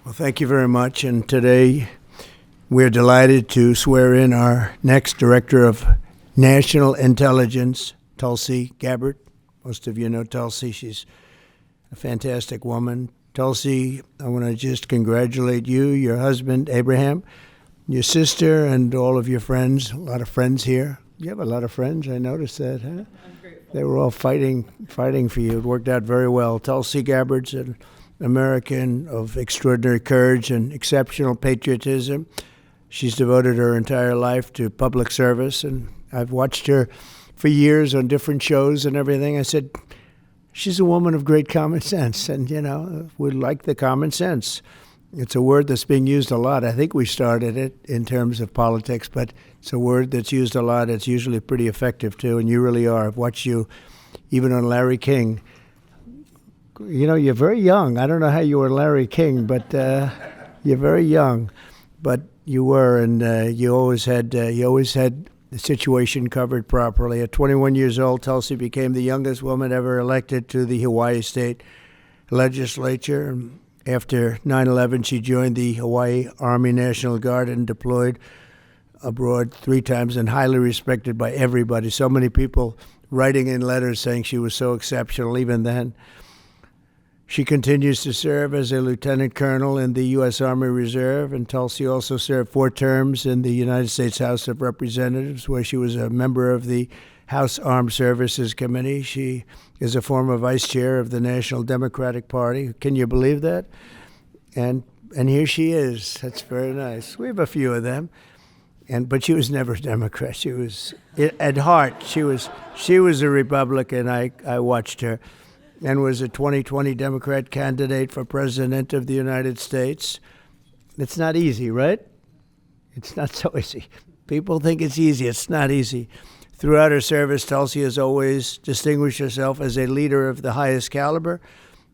Well, thank you very much. And today we're delighted to swear in our next Director of National Intelligence, Tulsi Gabbard. Most of you know Tulsi. She's a fantastic woman. Tulsi, I want to just congratulate you, your husband, Abraham, your sister, and all of your friends. A lot of friends here. You have a lot of friends. I noticed that, huh? I'm grateful. They were all fighting for you. It worked out very well. Tulsi Gabbard's an American of extraordinary courage and exceptional patriotism. She's devoted her entire life to public service, and I've watched her for years on different shows and everything. I said, she's a woman of great common sense, and, we like the common sense. It's a word that's being used a lot. I think we started it in terms of politics, but it's a word that's used a lot. It's usually pretty effective, too, and you really are. I've watched you even on Larry King. You're very young. I don't know how you were Larry King, but you're very young. But you were, and you always had the situation covered properly. At 21 years old, Tulsi became the youngest woman ever elected to the Hawaii State Legislature. After 9/11, she joined the Hawaii Army National Guard and deployed abroad 3 times and highly respected by everybody. So many people writing in letters saying she was so exceptional even then. She continues to serve as a lieutenant colonel in the U.S. Army Reserve, and Tulsi also served 4 terms in the United States House of Representatives, where she was a member of the House Armed Services Committee. She is a former vice chair of the National Democratic Party. Can you believe that? And here she is. That's very nice. We have a few of them. But she was never a Democrat. She was, at heart, she was a Republican. I watched her. And was a 2020 Democrat candidate for President of the United States. It's not easy, right? It's not so easy. People think it's easy. It's not easy. Throughout her service, Tulsi has always distinguished herself as a leader of the highest caliber.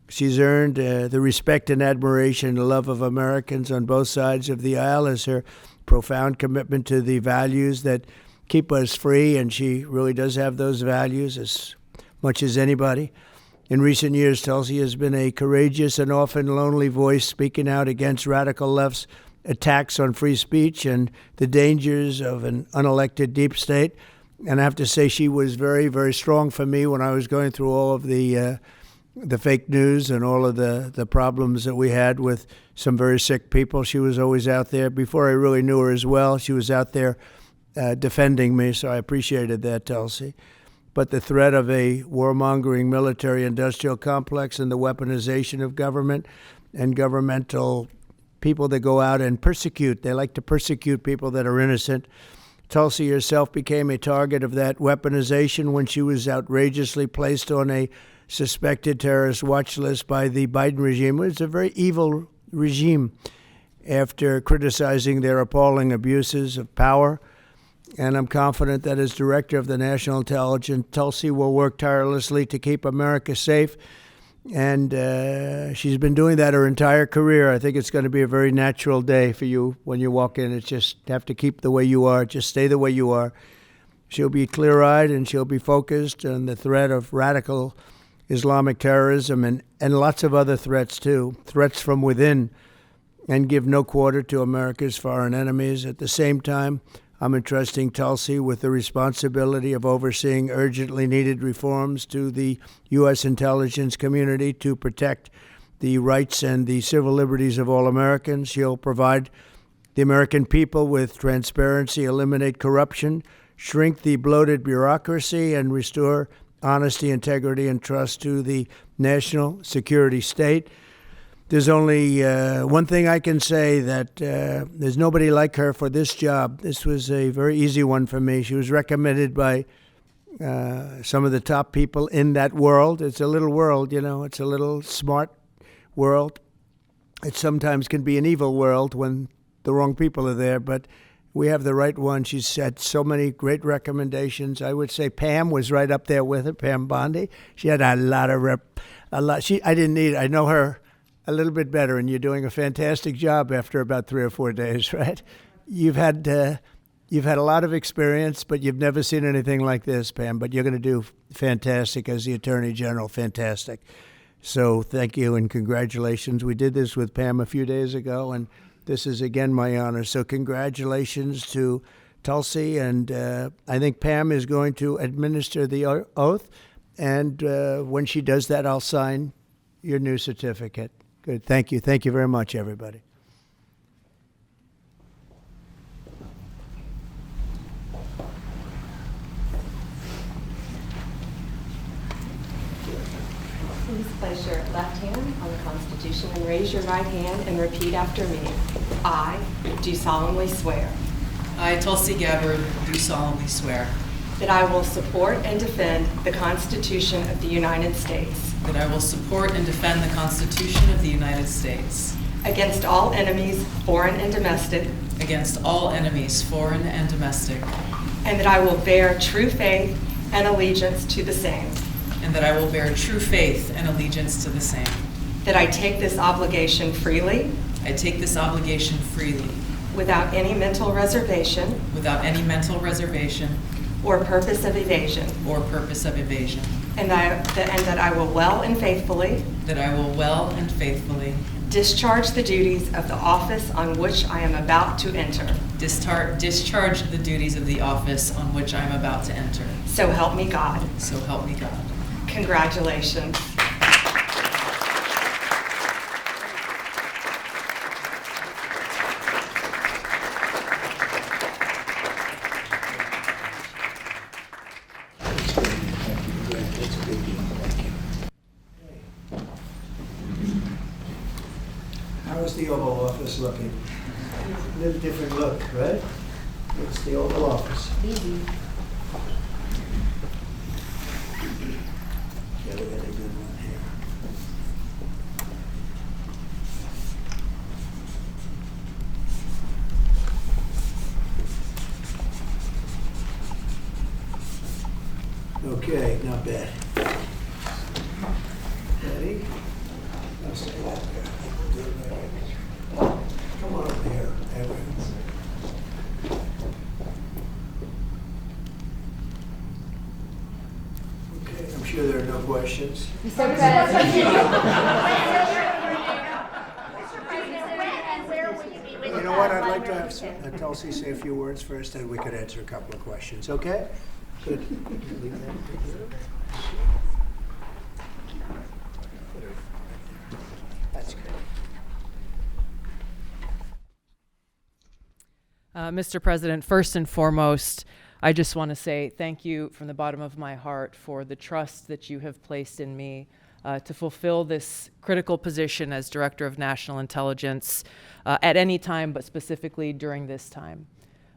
She's earned the respect and admiration and love of Americans on both sides of the aisle as her profound commitment to the values that keep us free, and she really does have those values as much as anybody. In recent years, Tulsi has been a courageous and often lonely voice speaking out against radical left's attacks on free speech and the dangers of an unelected deep state. And I have to say she was very, very strong for me when I was going through all of the fake news and all of the problems that we had with some very sick people. She was always out there. Before I really knew her as well, she was out there defending me, so I appreciated that, Tulsi. But the threat of a warmongering military-industrial complex and the weaponization of government and governmental people that go out and persecute. They like to persecute people that are innocent. Tulsi herself became a target of that weaponization when she was outrageously placed on a suspected terrorist watch list by the Biden regime. It's a very evil regime after criticizing their appalling abuses of power. And I'm confident that as Director of the National Intelligence, Tulsi will work tirelessly to keep America safe. And she's been doing that her entire career. I think it's going to be a very natural day for you when you walk in. It's just have to keep the way you are. Just stay the way you are. She'll be clear-eyed and she'll be focused on the threat of radical Islamic terrorism and lots of other threats, too, threats from within, and give no quarter to America's foreign enemies. At the same time, I'm entrusting Tulsi with the responsibility of overseeing urgently needed reforms to the U.S. intelligence community to protect the rights and the civil liberties of all Americans. She'll provide the American people with transparency, eliminate corruption, shrink the bloated bureaucracy, and restore honesty, integrity, and trust to the national security state. There's only one thing I can say, that there's nobody like her for this job. This was a very easy one for me. She was recommended by some of the top people in that world. It's a little world, It's a little smart world. It sometimes can be an evil world when the wrong people are there, but we have the right one. She's had so many great recommendations. I would say Pam was right up there with her, Pam Bondi. She had a lot. I know her a little bit better, and you're doing a fantastic job after about 3 or 4 days, right? You've had a lot of experience, but you've never seen anything like this, Pam. But you're going to do fantastic as the Attorney General, fantastic. So thank you and congratulations. We did this with Pam a few days ago, and this is again my honor. So congratulations to Tulsi, and I think Pam is going to administer the oath, and when she does that, I'll sign your new certificate. Good. Thank you. Thank you very much, everybody. Please place your left hand on the Constitution and raise your right hand and repeat after me. I do solemnly swear I, Tulsi Gabbard, do solemnly swear that I will support and defend the Constitution of the United States that I will support and defend the Constitution of the United States against all enemies, foreign and domestic, against all enemies, foreign and domestic, and that I will bear true faith and allegiance to the same, and that I will bear true faith and allegiance to the same. that I take this obligation freely I take this obligation freely, without any mental reservation without any mental reservation or purpose of evasion, or purpose of evasion, and that I will well and faithfully that I will well and faithfully discharge the duties of the office on which I am about to enter. discharge the duties of the office on which I am about to enter. So help me God. So help me God. Congratulations. How's the Oval Office looking? A little different look, right? It's the Oval Office. Yeah, we got a good one here. Okay, not bad. Ready? I'll stay up there. Come on over here. There we go. Okay, I'm sure there are no questions. You know what? I'd like to have Tulsi say a few words first, and we could answer a couple of questions. Okay? Good. That's good. Mr. President, first and foremost, I just want to say thank you from the bottom of my heart for the trust that you have placed in me to fulfill this critical position as Director of National Intelligence at any time, but specifically during this time.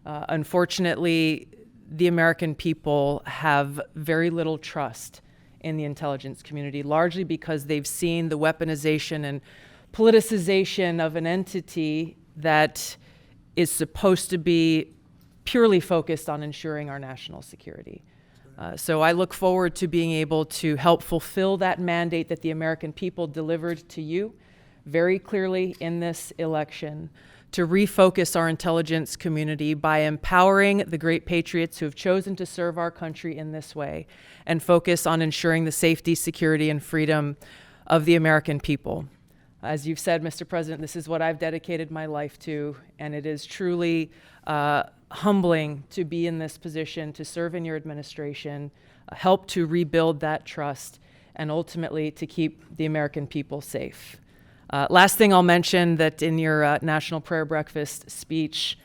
Unfortunately, the American people have very little trust in the intelligence community, largely because they've seen the weaponization and politicization of an entity that is supposed to be purely focused on ensuring our national security. So I look forward to being able to help fulfill that mandate that the American people delivered to you very clearly in this election, to refocus our intelligence community by empowering the great patriots who have chosen to serve our country in this way, and focus on ensuring the safety, security, and freedom of the American people. As you've said, Mr. President, this is what I've dedicated my life to, and it is truly humbling to be in this position, to serve in your administration, help to rebuild that trust, and ultimately to keep the American people safe. Last thing I'll mention, that in your National Prayer Breakfast speech,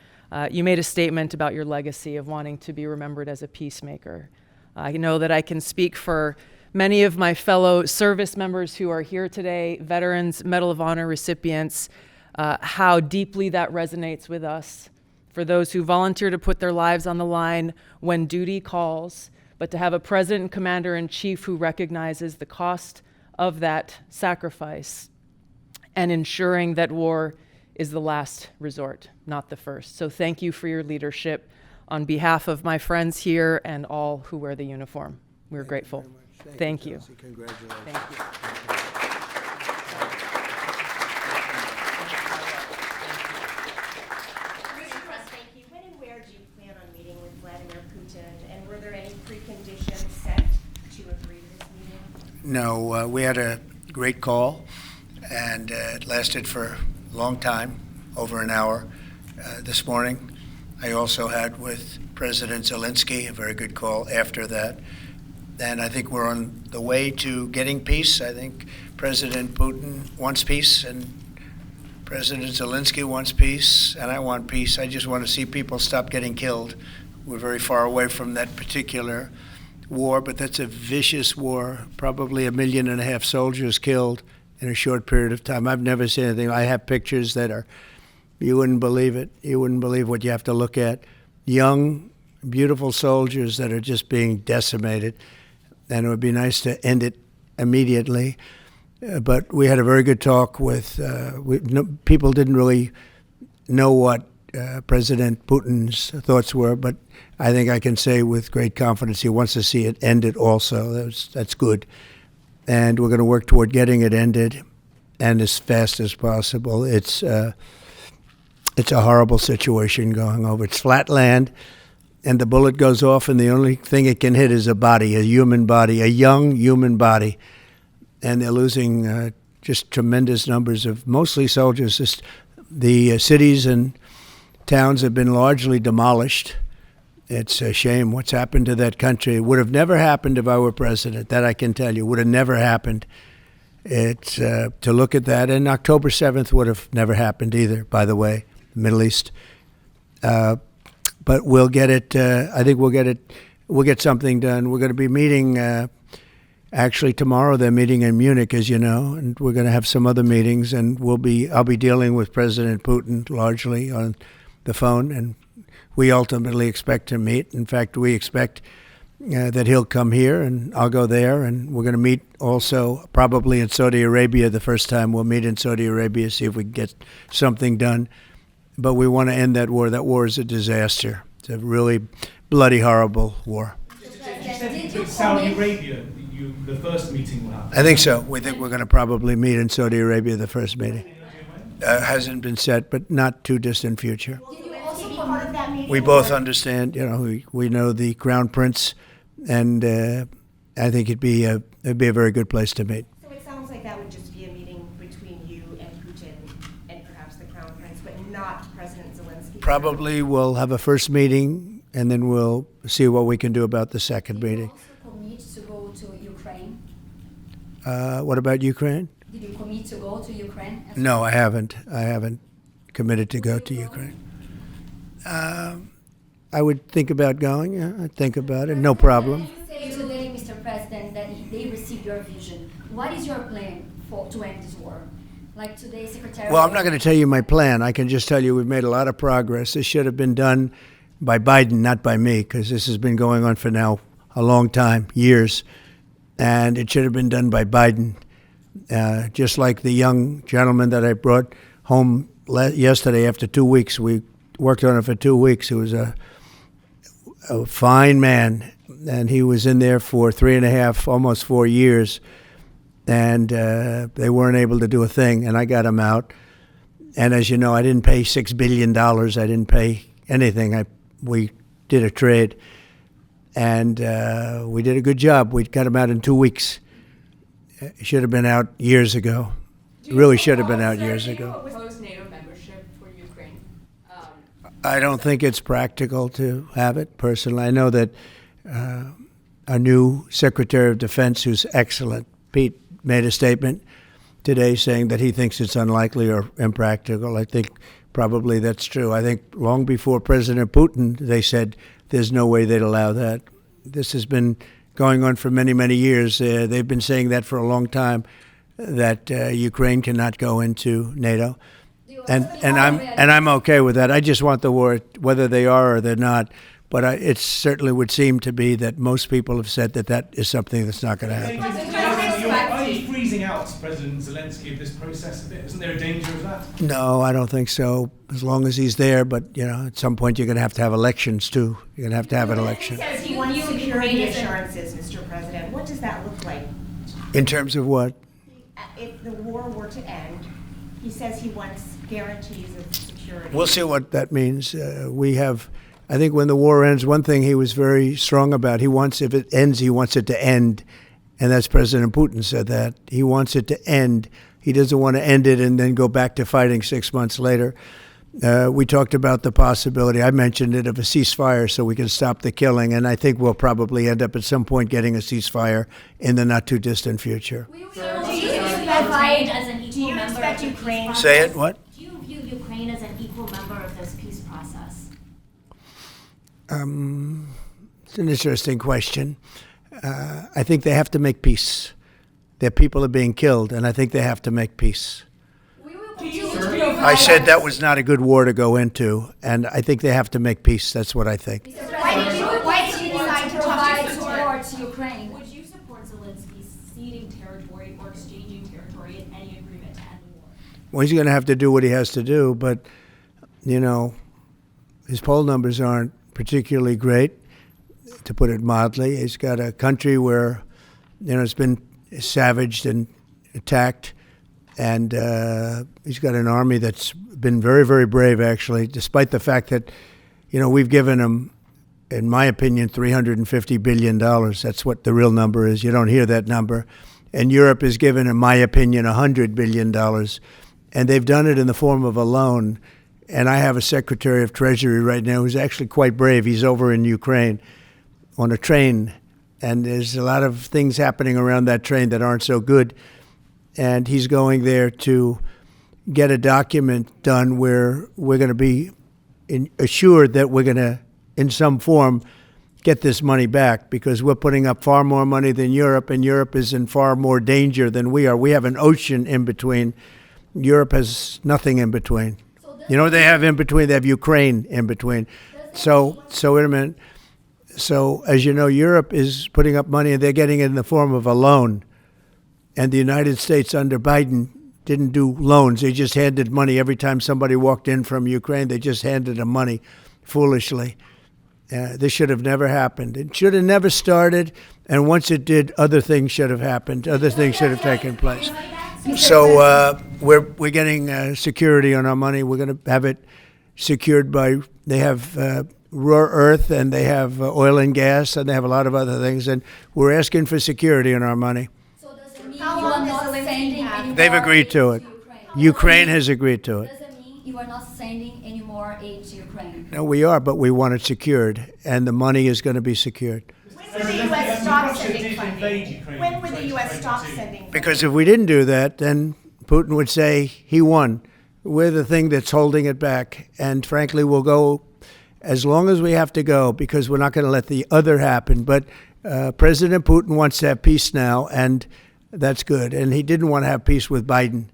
you made a statement about your legacy of wanting to be remembered as a peacemaker. I know that I can speak for many of my fellow service members who are here today, veterans, Medal of Honor recipients, how deeply that resonates with us. For those who volunteer to put their lives on the line when duty calls, but to have a president and commander-in-chief who recognizes the cost of that sacrifice and ensuring that war is the last resort, not the first. So thank you for your leadership on behalf of my friends here and all who wear the uniform. We're grateful. Thank you. Congratulations. Thank you. When and where do you plan on meeting with Vladimir Putin, and were there any preconditions set to agree to this meeting? No, we had a great call, and it lasted for a long time, over an hour this morning. I also had with President Zelensky a very good call after that. And I think we're on the way to getting peace. I think President Putin wants peace, and President Zelensky wants peace, and I want peace. I just want to see people stop getting killed. We're very far away from that particular war, but that's a vicious war. Probably 1.5 million soldiers killed in a short period of time. I've never seen anything. I have pictures that are, you wouldn't believe it. You wouldn't believe what you have to look at. Young, beautiful soldiers that are just being decimated. And it would be nice to end it immediately. But we had a very good talk with, people didn't really know what President Putin's thoughts were, but I think I can say with great confidence he wants to see it ended also. That's good. And we're going to work toward getting it ended, and as fast as possible. It's a horrible situation going over. It's flat land, and the bullet goes off, and the only thing it can hit is a body, a human body, a young human body. And they're losing just tremendous numbers of mostly soldiers. Just the cities and towns have been largely demolished. It's a shame what's happened to that country. It would have never happened if I were president. That I can tell you. Would have never happened. It's to look at that. And October 7th would have never happened either, by the way, the Middle East. But we'll get it. I think we'll get it. We'll get something done. We're going to be meeting. Actually, tomorrow they're meeting in Munich, as you know, and we're going to have some other meetings. And I'll be dealing with President Putin largely on the phone, and we ultimately expect to meet. In fact, we expect that he'll come here, and I'll go there, and we're going to meet also probably in Saudi Arabia. The first time we'll meet in Saudi Arabia, see if we can get something done. But we want to end that war. That war is a disaster. It's a really bloody, horrible war. Saudi Arabia, the first meeting will happen. I think so. We think we're going to probably meet in Saudi Arabia, the first meeting. Hasn't been set, but not too distant future. Will you also be part of that meeting? We both understand, we know the Crown Prince, and I think it'd be a very good place to meet. So it sounds like that would just be a meeting between you and Putin and perhaps the Crown Prince, but not President Zelensky? Probably we'll have a first meeting, and then we'll see what we can do about the second meeting. Also commit to go to Ukraine? What about Ukraine? Did you commit to go to Ukraine? No, I haven't. I haven't committed to go to Ukraine. I would think about going. Yeah, I'd think about it. No problem. You say today, Mr. President, that they received your vision. What is your plan to end this war? Like today, Secretary... Well, I'm not going to tell you my plan. I can just tell you we've made a lot of progress. This should have been done by Biden, not by me, because this has been going on for now a long time, years. And it should have been done by Biden. Just like the young gentleman that I brought home yesterday after 2 weeks. We worked on it for 2 weeks. He was a fine man, and he was in there for 3.5, almost 4 years, and they weren't able to do a thing, and I got him out. And as you know, I didn't pay $6 billion. I didn't pay anything. We did a trade, and we did a good job. We got him out in 2 weeks. It should have been out years ago. Really should have been out years ago. Oppose NATO membership for Ukraine? I don't think it's practical to have it, personally. I know that our new Secretary of Defense, who's excellent, Pete, made a statement today saying that he thinks it's unlikely or impractical. I think probably that's true. I think long before President Putin, they said there's no way they'd allow that. This has been going on for many, many years. They've been saying that for a long time, that Ukraine cannot go into NATO. And I'm okay with that. I just want the war, whether they are or they're not. But it certainly would seem to be that most people have said that is something that's not going to happen. Are you freezing out President Zelensky of this process a bit? Isn't there a danger of that? No, I don't think so, as long as he's there. But, at some point you're going to have elections, too. You're going to have an election. He says he wants security assurances, Mr. President. What does that look like? In terms of what? If the war were to end, he says he wants guarantees of security. We'll see what that means. I think when the war ends, one thing he was very strong about, if it ends, he wants it to end. And that's President Putin said that. He wants it to end. He doesn't want to end it and then go back to fighting 6 months later. We talked about the possibility, I mentioned it, of a ceasefire so we can stop the killing. And I think we'll probably end up at some point getting a ceasefire in the not too distant future. Do you expect Ukraine? Say it, what? Do you view Ukraine as an equal member of this peace process? It's an interesting question. I think they have to make peace. Their people are being killed, and I think they have to make peace. I said that was not a good war to go into, and I think they have to make peace. That's what I think. Why did you decide to provide talk support to Ukraine? Would you support Zelensky ceding territory or exchanging territory in any agreement to end the war? Well, he's going to have to do what he has to do, but, you know, his poll numbers aren't particularly great, to put it mildly. He's got a country where, you know, it's been savaged and attacked, and he's got an army that's been very, very brave, actually, despite the fact that, you know, we've given him, in my opinion, $350 billion. That's what the real number is. You don't hear that number. And Europe has given, in my opinion, $100 billion. And they've done it in the form of a loan. And I have a Secretary of Treasury right now who's actually quite brave. He's over in Ukraine on a train. And there's a lot of things happening around that train that aren't so good. And he's going there to get a document done where we're going to be assured that we're going to, in some form, get this money back, because we're putting up far more money than Europe, and Europe is in far more danger than we are. We have an ocean in between. Europe has nothing in between. You know what they have in between? They have Ukraine in between. So wait a minute. So, as you know, Europe is putting up money, and they're getting it in the form of a loan. And the United States under Biden didn't do loans. They just handed money every time somebody walked in from Ukraine. They just handed them money foolishly. This should have never happened. It should have never started. And once it did, other things should have happened. Other things should have taken place. So we're getting security on our money. We're going to have it secured by, they have rare earth, and they have oil and gas, and they have a lot of other things. And we're asking for security on our money. So does it mean you are not sending any more They've agreed to it. Ukraine has agreed to it. Does it mean you are not sending any more aid to Ukraine? No, we are, but we want it secured, and the money is going to be secured. When would the U.S. stop sending funding? When would the U.S. stop sending funding? Because if we didn't do that, then Putin would say he won. We're the thing that's holding it back. And frankly, we'll go as long as we have to go, because we're not going to let the other happen. But President Putin wants to have peace now, and that's good. And he didn't want to have peace with Biden.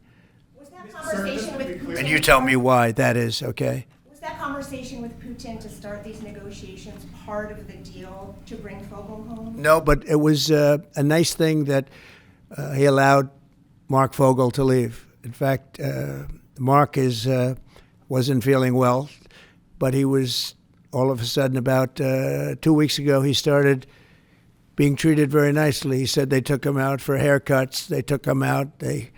Was that conversation with Putin? And you tell me why that is, okay? Was that conversation with Putin to start these negotiations part of the deal to bring Fogel home? No, but it was a nice thing that he allowed Mark Fogel to leave. In fact, Mark wasn't feeling well, but he was, all of a sudden, about 2 weeks ago, he started being treated very nicely. He said they took him out for haircuts. They took him out. They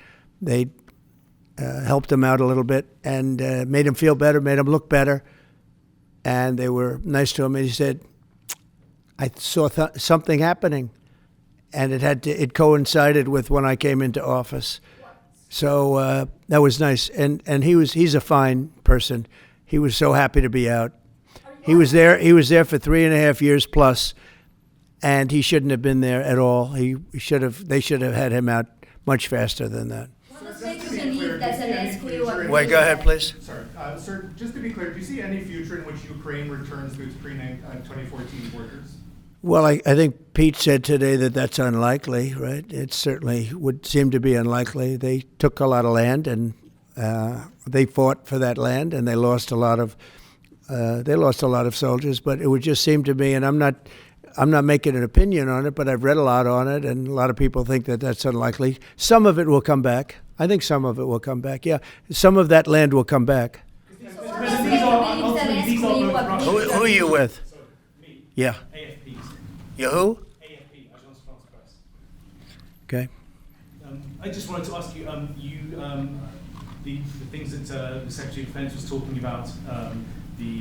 helped him out a little bit and made him feel better, made him look better. And they were nice to him. And he said, I saw something happening. And it coincided with when I came into office. So that was nice. And he's a fine person. He was so happy to be out. He was there for 3.5 years plus, and he shouldn't have been there at all. They should have had him out much faster than that. Wait, go ahead, please. Sorry, sir, just to be clear, do you see any future in which Ukraine returns to its pre-2014 borders? Well, I think Pete said today that that's unlikely, right? It certainly would seem to be unlikely. They took a lot of land, and they fought for that land, and they lost a lot of soldiers. But it would just seem to me, and I'm not making an opinion on it, but I've read a lot on it, and a lot of people think that that's unlikely. Some of it will come back. I think some of it will come back. Yeah, some of that land will come back. Who Who are you with? Me. Yeah. AFPs. You who? AFP, Agence France Presse. Okay. I just wanted to ask you, the things that the Secretary of Defense was talking about, the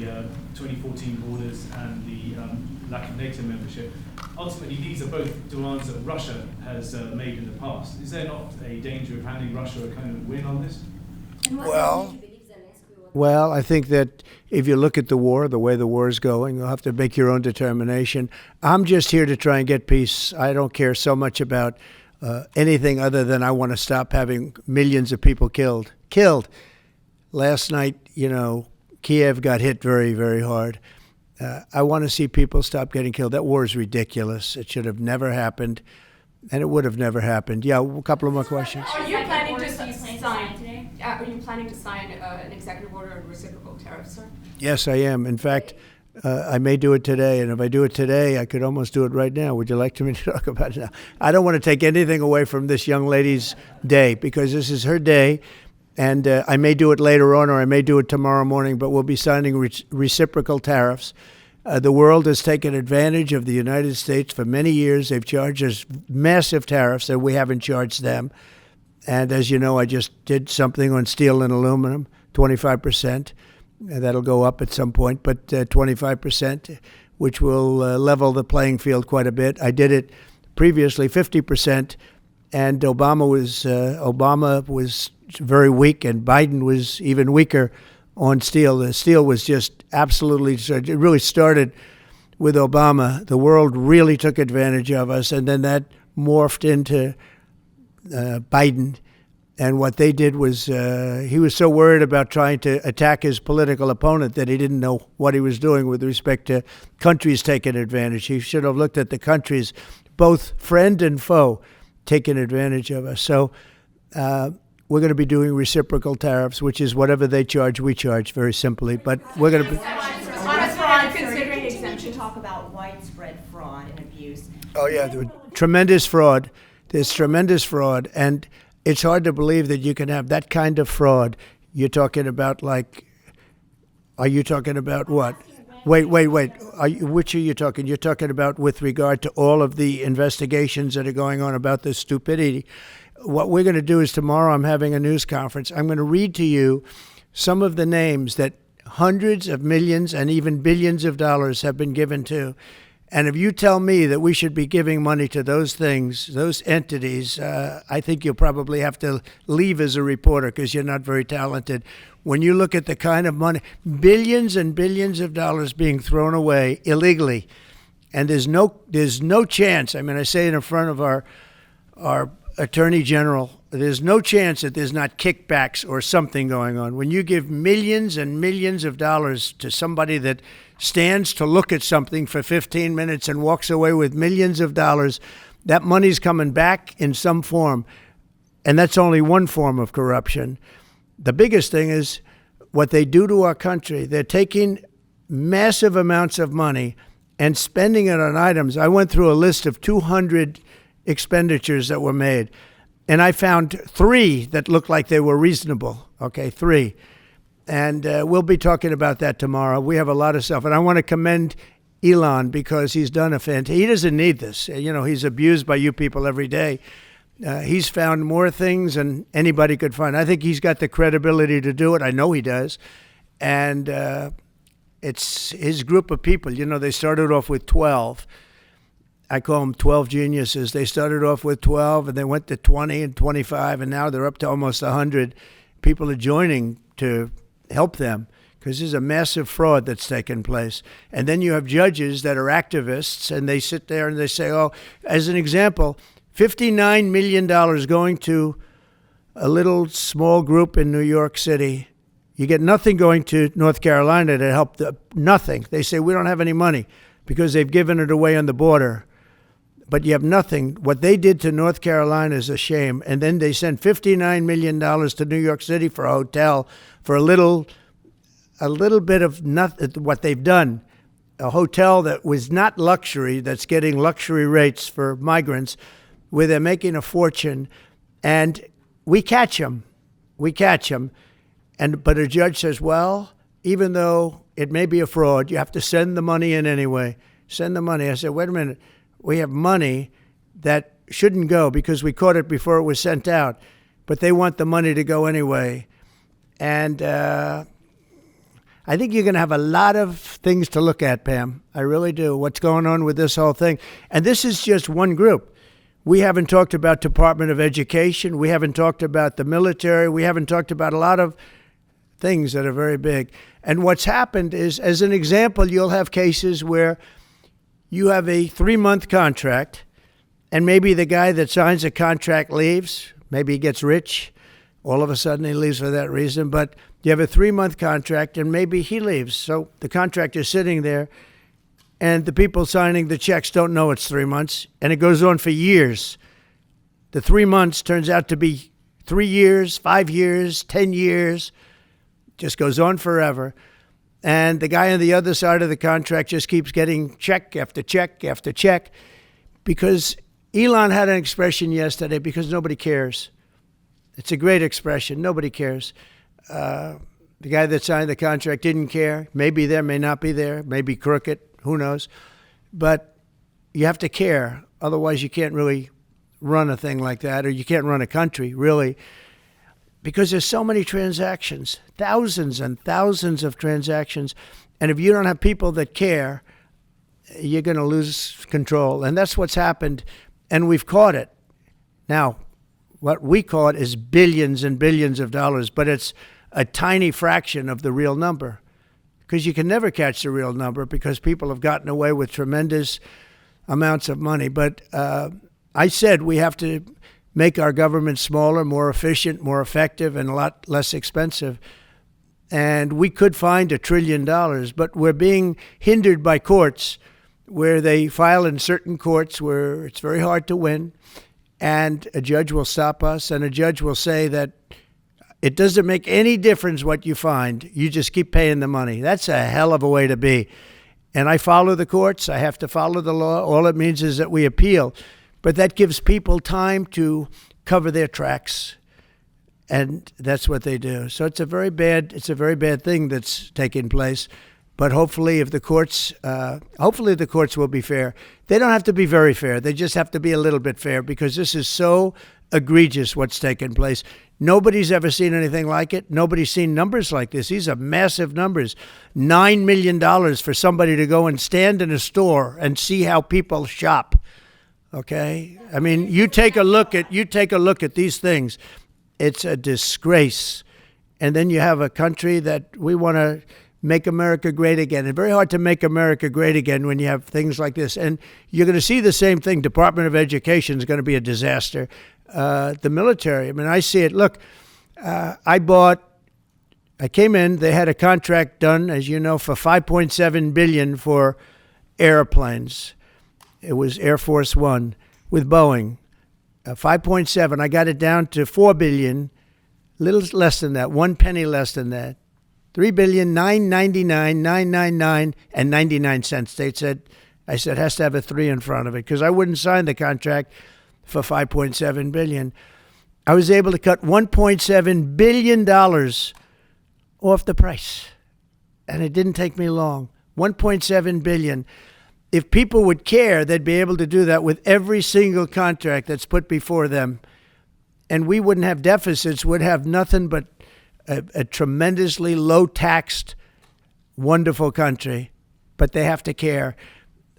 2014 borders and the lack of NATO membership. Ultimately, these are both demands that Russia has made in the past. Is there not a danger of handing Russia a kind of win on this? And what Well- do you believe Zelensky will Well, I think that if you look at the war, the way the war is going, you'll have to make your own determination. I'm just here to try and get peace. I don't care so much about anything other than I want to stop having millions of people killed. Last night, Kiev got hit very, very hard. I want to see people stop getting killed. That war is ridiculous. It should have never happened, and it would have never happened. Yeah, a couple of more questions. Are you planning to sign today? Are you planning to sign an executive order on reciprocal tariffs, sir? Yes, I am. In fact, I may do it today, and if I do it today, I could almost do it right now. Would you like me to talk about it now? I don't want to take anything away from this young lady's day, because this is her day, and I may do it later on, or I may do it tomorrow morning, but we'll be signing reciprocal tariffs. The world has taken advantage of the United States for many years. They've charged us massive tariffs that we haven't charged them. And as you know, I just did something on steel and aluminum, 25%. That'll go up at some point, but 25%, which will level the playing field quite a bit. I did it previously 50%, and Obama was very weak, and Biden was even weaker on steel. The steel was just absolutely, it really started with Obama. The world really took advantage of us, and then that morphed into Biden. And what they did was he was so worried about trying to attack his political opponent that he didn't know what he was doing with respect to countries taking advantage. He should have looked at the countries, both friend and foe, taking advantage of us. So we're going to be doing reciprocal tariffs, which is whatever they charge, we charge, very simply. But we're going to be... Considering exemption, talk about widespread fraud and abuse. Oh, yeah, tremendous fraud. There's tremendous fraud. And it's hard to believe that you can have that kind of fraud. You're talking about are you talking about what? Wait. Which are you talking? You're talking about with regard to all of the investigations that are going on about this stupidity. What we're going to do is tomorrow I'm having a news conference. I'm going to read to you some of the names that hundreds of millions and even billions of dollars have been given to. And if you tell me that we should be giving money to those things, those entities, I think you'll probably have to leave as a reporter because you're not very talented. When you look at the kind of money, billions and billions of dollars being thrown away illegally, and there's no chance. I mean, I say it in front of our Attorney General, there's no chance that there's not kickbacks or something going on. When you give millions and millions of dollars to somebody that stands to look at something for 15 minutes and walks away with millions of dollars, that money's coming back in some form. And that's only one form of corruption. The biggest thing is what they do to our country. They're taking massive amounts of money and spending it on items. I went through a list of 200 expenditures that were made, and I found 3 that looked like they were reasonable. Okay, 3. And we'll be talking about that tomorrow. We have a lot of stuff. And I want to commend Elon because he's done he doesn't need this. He's abused by you people every day. He's found more things than anybody could find. I think he's got the credibility to do it. I know he does. And it's his group of people. They started off with 12. I call them 12 geniuses. They started off with 12, and they went to 20 and 25, and now they're up to almost 100. People are joining to help them because there's a massive fraud that's taken place. And then you have judges that are activists, and they sit there and they say, as an example, $59 million going to a little small group in New York City. You get nothing going to North Carolina to help nothing. They say, we don't have any money because they've given it away on the border. But you have nothing. What they did to North Carolina is a shame. And then they sent $59 million to New York City for a hotel for a little bit of nothing. What they've done, a hotel that was not luxury, that's getting luxury rates for migrants, where they're making a fortune, and we catch them. But a judge says, well, even though it may be a fraud, you have to send the money in anyway. Send the money. I said, wait a minute. We have money that shouldn't go because we caught it before it was sent out, but they want the money to go anyway. And I I think you're going to have a lot of things to look at, Pam. I really do. What's going on with this whole thing? And this is just one group. We haven't talked about Department of Education. We haven't talked about the military. We haven't talked about a lot of things that are very big. And what's happened is, as an example, you'll have cases where you have a 3-month contract, and maybe the guy that signs the contract leaves. Maybe he gets rich. All of a sudden he leaves for that reason. But you have a 3-month contract, and maybe he leaves. So the contract is sitting there, and the people signing the checks don't know it's 3 months, and it goes on for years. The 3 months turns out to be 3 years, 5 years, 10 years. Just goes on forever. And the guy on the other side of the contract just keeps getting check after check after check, because Elon had an expression yesterday, because nobody cares. It's a great expression. Nobody cares. The guy that signed the contract didn't care. Maybe there, may not be there, maybe crooked, who knows. But you have to care. Otherwise, you can't really run a thing like that, or you can't run a country, really, because there's so many transactions, thousands and thousands of transactions. And if you don't have people that care, you're going to lose control. And that's what's happened. And we've caught it. Now, what we caught is billions and billions of dollars, but it's a tiny fraction of the real number, because you can never catch the real number, because people have gotten away with tremendous amounts of money. But I said we have to make our government smaller, more efficient, more effective, and a lot less expensive. And we could find $1 trillion, but we're being hindered by courts, where they file in certain courts where it's very hard to win, and a judge will stop us, and a judge will say that it doesn't make any difference what you find. You just keep paying the money. That's a hell of a way to be. And I follow the courts. I have to follow the law. All it means is that we appeal. But that gives people time to cover their tracks. And that's what they do. So it's a very bad thing that's taking place. But hopefully the courts will be fair. They don't have to be very fair. They just have to be a little bit fair, because this is so egregious what's taken place. Nobody's ever seen anything like it. Nobody's seen numbers like this. These are massive numbers. $9 million for somebody to go and stand in a store and see how people shop. Okay? I mean, you take a look at these things. It's a disgrace. And then you have a country that we want to make America great again. It's very hard to make America great again when you have things like this. And you're going to see the same thing. Department of Education is going to be a disaster. The military, I mean, I see it. Look, I came in, they had a contract done, as you know, for $5.7 billion for airplanes. It was Air Force One with Boeing. 5.7, I got it down to $4 billion, little less than that, 1 penny less than that. $3,999,999 and 99 cents. I said, has to have a 3 in front of it, because I wouldn't sign the contract for $5.7 billion. I was able to cut $1.7 billion off the price. And it didn't take me long. $1.7 billion. If people would care, they'd be able to do that with every single contract that's put before them. And we wouldn't have deficits, would have nothing but a tremendously low-taxed, wonderful country. But they have to care.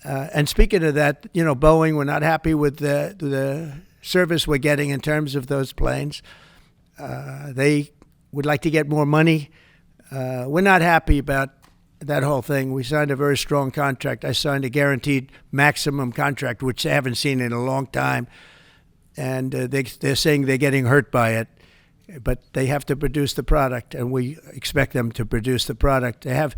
And speaking of that, you know, Boeing, we're not happy with the service we're getting in terms of those planes. They would like to get more money. We're not happy about that whole thing. We signed a very strong contract. I signed a guaranteed maximum contract, which they haven't seen in a long time. And they're saying they're getting hurt by it. But they have to produce the product, and we expect them to produce the product. They have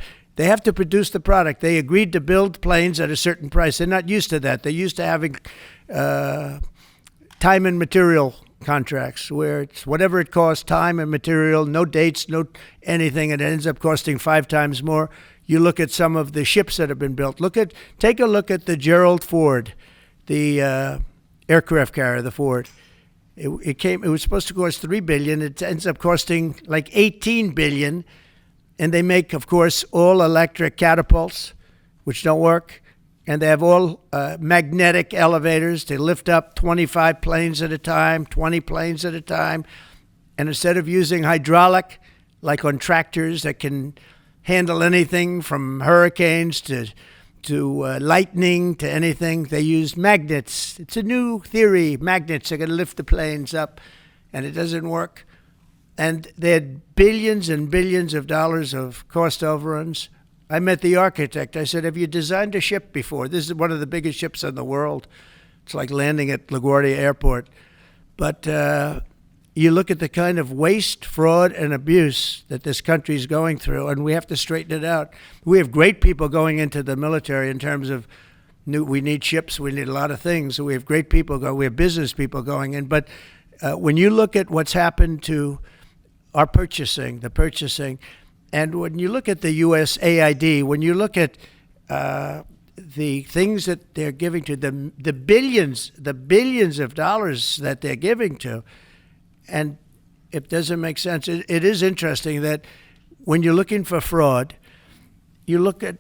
to produce the product. They agreed to build planes at a certain price. They're not used to that. They're used to having time and material contracts, where it's whatever it costs, time and material, no dates, no anything, and it ends up costing 5 times more. You look at some of the ships that have been built. Take a look at the Gerald Ford, the aircraft carrier, the Ford. It was supposed to cost $3 billion. It ends up costing like $18 billion. And they make, of course, all electric catapults, which don't work. And they have all magnetic elevators to lift up 25 planes at a time, 20 planes at a time. And instead of using hydraulic, like on tractors that can handle anything from hurricanes to lightning to anything. They use magnets. It's a new theory. Magnets are going to lift the planes up, and it doesn't work. And they had billions and billions of dollars of cost overruns. I met the architect. I said, have you designed a ship before? This is one of the biggest ships in the world. It's like landing at LaGuardia Airport. But you look at the kind of waste, fraud, and abuse that this country is going through, and we have to straighten it out. We have great people going into the military in terms of we need ships, we need a lot of things. So we have great people we have business people going in. But when you look at what's happened to our purchasing, and when you look at the USAID, when you look at the things that they're giving to them, the billions of dollars that they're giving to, and it doesn't make sense. It is interesting that when you're looking for fraud, you look at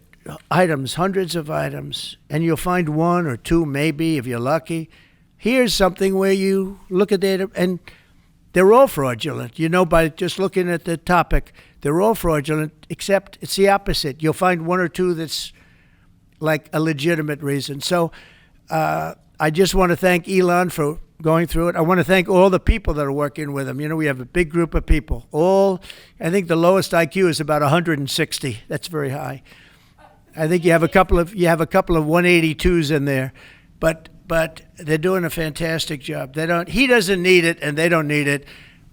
items, hundreds of items, and you'll find one or two, maybe, if you're lucky. Here's something where you look at data, and they're all fraudulent. You know, by just looking at the topic, they're all fraudulent, except it's the opposite. You'll find one or two that's like a legitimate reason. So I just want to thank Elon for going through it. I want to thank all the people that are working with him. You know, we have a big group of people. I think the lowest IQ is about 160. That's very high. I think you have a couple of 182s in there, but they're doing a fantastic job. He doesn't need it, and they don't need it,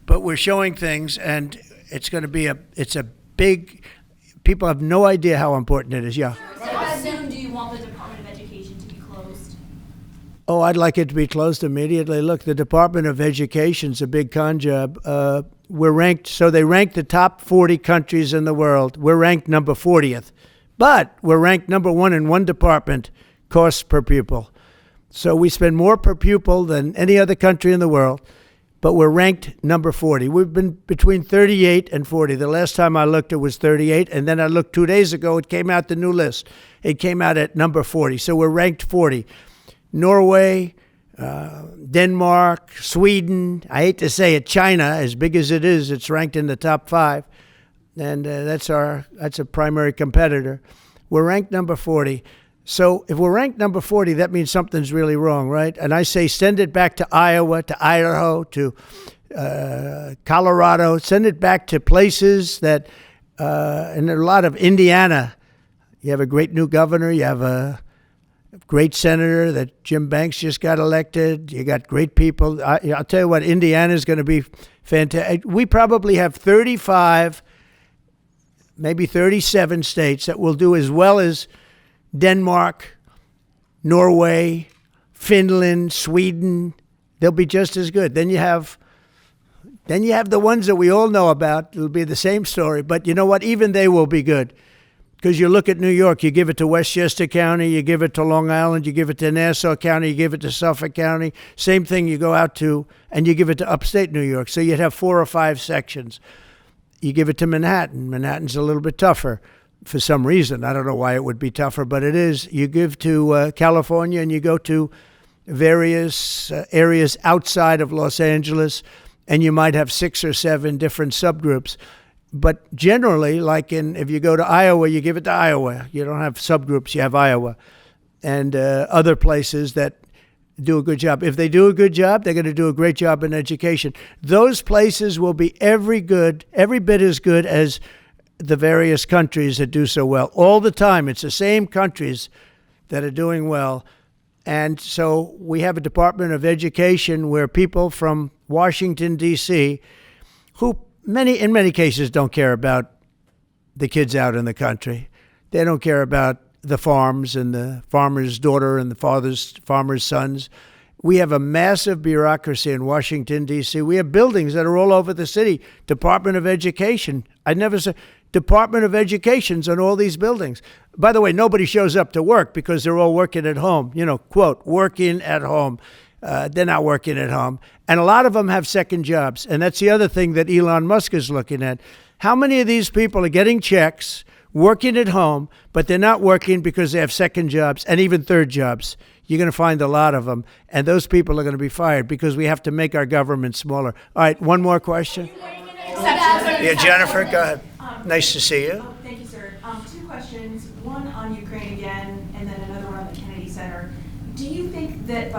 but we're showing things, and it's going to be it's a big. People have no idea how important it is. Yeah. How soon do you want the Department of Education to be closed? Oh, I'd like it to be closed immediately. Look, the Department of Education's a big con job. We're ranked, so they rank the top 40 countries in the world. We're ranked number 40th, but we're ranked number 1 in one department, costs per pupil. So we spend more per pupil than any other country in the world, but we're ranked number 40. We've been between 38 and 40. The last time I looked, it was 38, and then I looked 2 days ago, it came out the new list. It came out at number 40, so we're ranked 40. Norway, Denmark, Sweden, I hate to say it, China, as big as it is, it's ranked in the top 5, and that's a primary competitor. We're ranked number 40. So if we're ranked number 40, that means something's really wrong, right? And I say send it back to Iowa, to Idaho, to Colorado. Send it back to places that, and a lot of Indiana. You have a great new governor. You have a great senator that Jim Banks just got elected. You got great people. I'll tell you what, Indiana is going to be fantastic. We probably have 35, maybe 37 states that will do as well as Denmark, Norway, Finland, Sweden. They'll be just as good. Then you have the ones that we all know about. It'll be the same story. But you know what? Even they will be good. Because you look at New York, you give it to Westchester County, you give it to Long Island, you give it to Nassau County, you give it to Suffolk County. Same thing you go out to, and you give it to upstate New York. So you'd have 4 or 5 sections. You give it to Manhattan. Manhattan's a little bit tougher. For some reason. I don't know why it would be tougher, but it is. You give to California, and you go to various areas outside of Los Angeles, and you might have 6 or 7 different subgroups. But generally, like if you go to Iowa, you give it to Iowa. You don't have subgroups, you have Iowa. And other places that do a good job. If they do a good job, they're going to do a great job in education. Those places will be every bit as good as the various countries that do so well. All the time, it's the same countries that are doing well. And so we have a Department of Education where people from Washington, D.C., who in many cases don't care about the kids out in the country. They don't care about the farms and the farmer's daughter and the farmer's sons. We have a massive bureaucracy in Washington, D.C. We have buildings that are all over the city. Department of Education. I never said Department of Education's on all these buildings. By the way, nobody shows up to work because they're all working at home. You know, quote, working at home. They're not working at home. And a lot of them have second jobs. And that's the other thing that Elon Musk is looking at. How many of these people are getting checks, working at home, but they're not working because they have second jobs and even third jobs? You're going to find a lot of them. And those people are going to be fired because we have to make our government smaller. All right, one more question. Yeah, Jennifer, go ahead. Nice to see you. Thank you, sir. questions, one on Ukraine again, and then another one on the Kennedy Center. Do you think that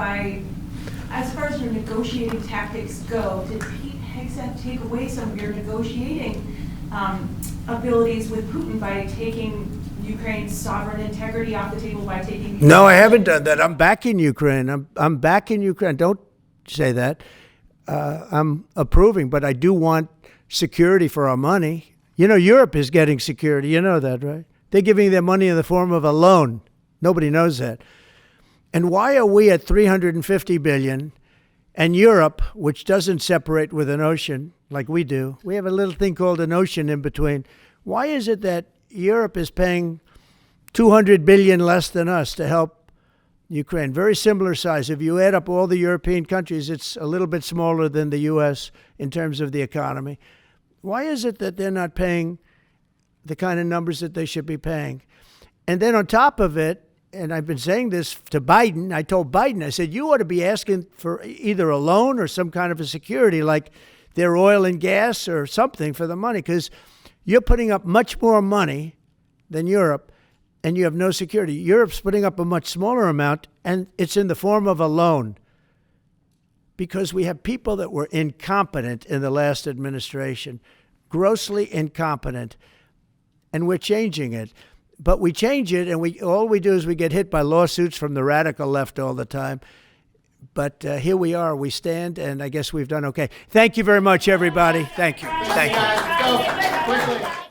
as far as your negotiating tactics go, did Pete Hegseth take away some of your negotiating abilities with Putin by taking Ukraine's sovereign integrity off the table, by taking... No, I haven't done that. I'm backing Ukraine. I'm backing Ukraine. Don't say that. I'm approving, but I do want security for our money. You know, Europe is getting security. You know that, right? They're giving their money in the form of a loan. Nobody knows that. And why are we at 350 billion and Europe, which doesn't separate with an ocean like we do, we have a little thing called an ocean in between. Why is it that Europe is paying 200 billion less than us to help Ukraine? Very similar size. If you add up all the European countries, it's a little bit smaller than the U.S. in terms of the economy. Why is it that they're not paying the kind of numbers that they should be paying? And then on top of it, and I've been saying this to Biden, I told Biden, I said, you ought to be asking for either a loan or some kind of a security, like their oil and gas or something for the money, because you're putting up much more money than Europe, and you have no security. Europe's putting up a much smaller amount, and it's in the form of a loan, because we have people that were incompetent in the last administration, grossly incompetent, and we're changing it. But we change it, and all we do is we get hit by lawsuits from the radical left all the time. But here we are. We stand, and I guess we've done okay. Thank you very much, everybody. Thank you. Thank you. Go quickly.